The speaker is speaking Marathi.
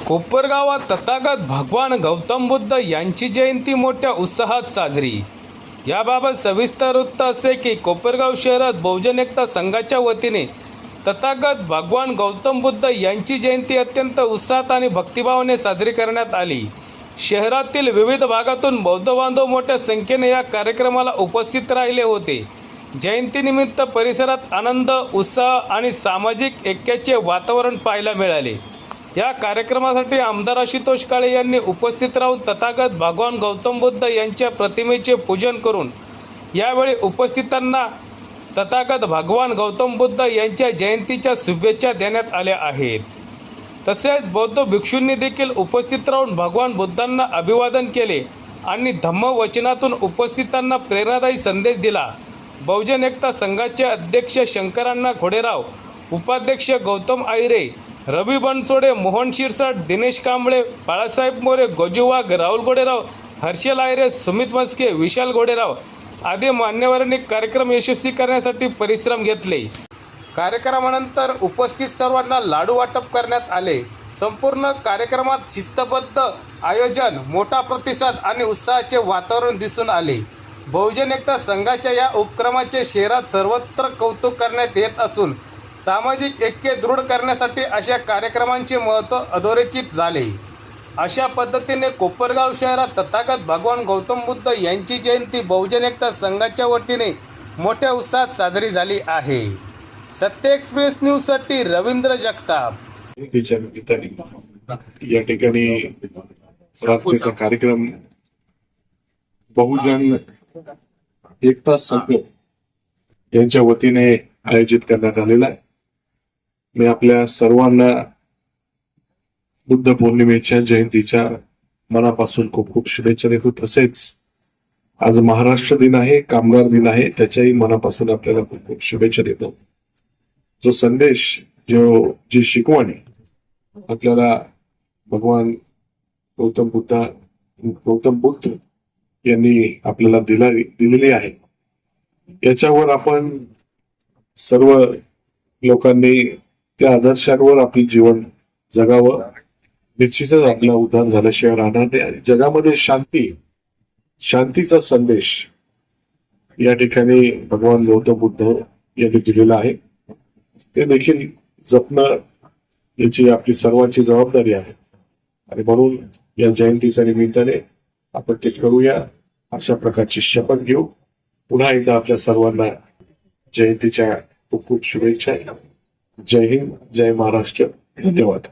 कोपरगावात तथागत भगवान गौतम बुद्ध यांची जयंती मोठ्या उत्साहात साजरी। याबाबत सविस्तर वृत्त असे की कोपरगाव शहरात बहुजन एकता संघाच्या वतीने तथागत भगवान गौतम बुद्ध यांची जयंती अत्यंत उत्साहात आणि भक्तिभावाने साजरी करण्यात आली। शहरातील विविध भागातून बौद्ध बांधव मोठ्या संख्येने या कार्यक्रमाला उपस्थित राहिले होते। जयंतीनिमित्त परिसरात आनंद, उत्साह आणि सामाजिक ऐक्याचे वातावरण पाहायला मिळाले। या कार्यक्रमासाठी आमदार आशुतोष काळे यांनी उपस्थित राहून तथागत भगवान गौतम बुद्ध यांच्या प्रतिमेचे पूजन करून यावेळी उपस्थितांना तथागत भगवान गौतम बुद्ध यांच्या जयंतीच्या शुभेच्छा देण्यात आल्या आहेत। तसेच बौद्ध भिक्षूंनी देखील उपस्थित राहून भगवान बुद्धांना अभिवादन केले आणि धम्म वचनातून उपस्थितांना प्रेरणादायी संदेश दिला। बहुजन एकता संघाचे अध्यक्ष शंकरांना घोडेराव, उपाध्यक्ष गौतम आयरे, रवी बनसोडे, मोहन शिरसाट, दिनेश कांबळे, बाळासाहेब मोरे, गोजू वाघ, राहुल घोडेराव, हर्षल आयरे, सुमित मस्के, विशाल घोडेराव आदी मान्यवरांनी कार्यक्रम यशस्वी करण्यासाठी परिश्रम घेतले। कार्यक्रमानंतर उपस्थित सर्वांना लाडू वाटप करण्यात आले। संपूर्ण कार्यक्रमात शिस्तबद्ध आयोजन, मोठा प्रतिसाद आणि उत्साहाचे वातावरण दिसून आले। बहुजन एकता संघाच्या या उपक्रमाचे शहरात सर्वत्र कौतुक करण्यात येत असून सामाजिक ऐक्य दृढ करण्यासाठी अशा कार्यक्रमांचे महत्त्व अधोरेखित झाले। अशा पद्धतीने कोपरगाव शहरात तथागत भगवान गौतम बुद्ध यांची जयंती बहुजन एकता संघाच्या वतीने मोठ्या उत्साहात साजरी झाली आहे। सत्य एक्सप्रेस न्यूजसाठी रवींद्र जगताप। तिच्या निमित्ताने या ठिकाणी प्रार्थनेचा कार्यक्रम बहुजन एकता संघ यांच्या वतीने आयोजित करण्यात आलेला आहे। मी आपल्या सर्वांना बुद्ध पौर्णिमेच्या जयंतीच्या मनापासून खूप खूप शुभेच्छा देतो। तसेच आज महाराष्ट्र दिन आहे, कामगार दिन आहे, त्याच्याही मनापासून आपल्याला खूप खूप शुभेच्छा देतो। जो संदेश, जी शिकवण आपल्याला भगवान गौतम बुद्ध यांनी आपल्याला दिलेली आहे, याच्यावर आपण सर्व लोकांनी त्या आदर्शांवर आपले जीवन जगावं। निश्चितच आपला उद्धार झाल्याशिवाय राहणार नाही आणि जगामध्ये शांतीचा संदेश या ठिकाणी भगवान गौतम बुद्ध यांनी दिलेला आहे, ते देखील जपणं याची आपली सर्वांची जबाबदारी आहे। आणि म्हणून या जयंतीच्या निमित्ताने आपण ते करूया, अशा प्रकारची शपथ घेऊ। पुन्हा एकदा आपल्या सर्वांना जयंतीच्या खूप खूप शुभेच्छा। जय हिंद, जय महाराष्ट्र, धन्यवाद।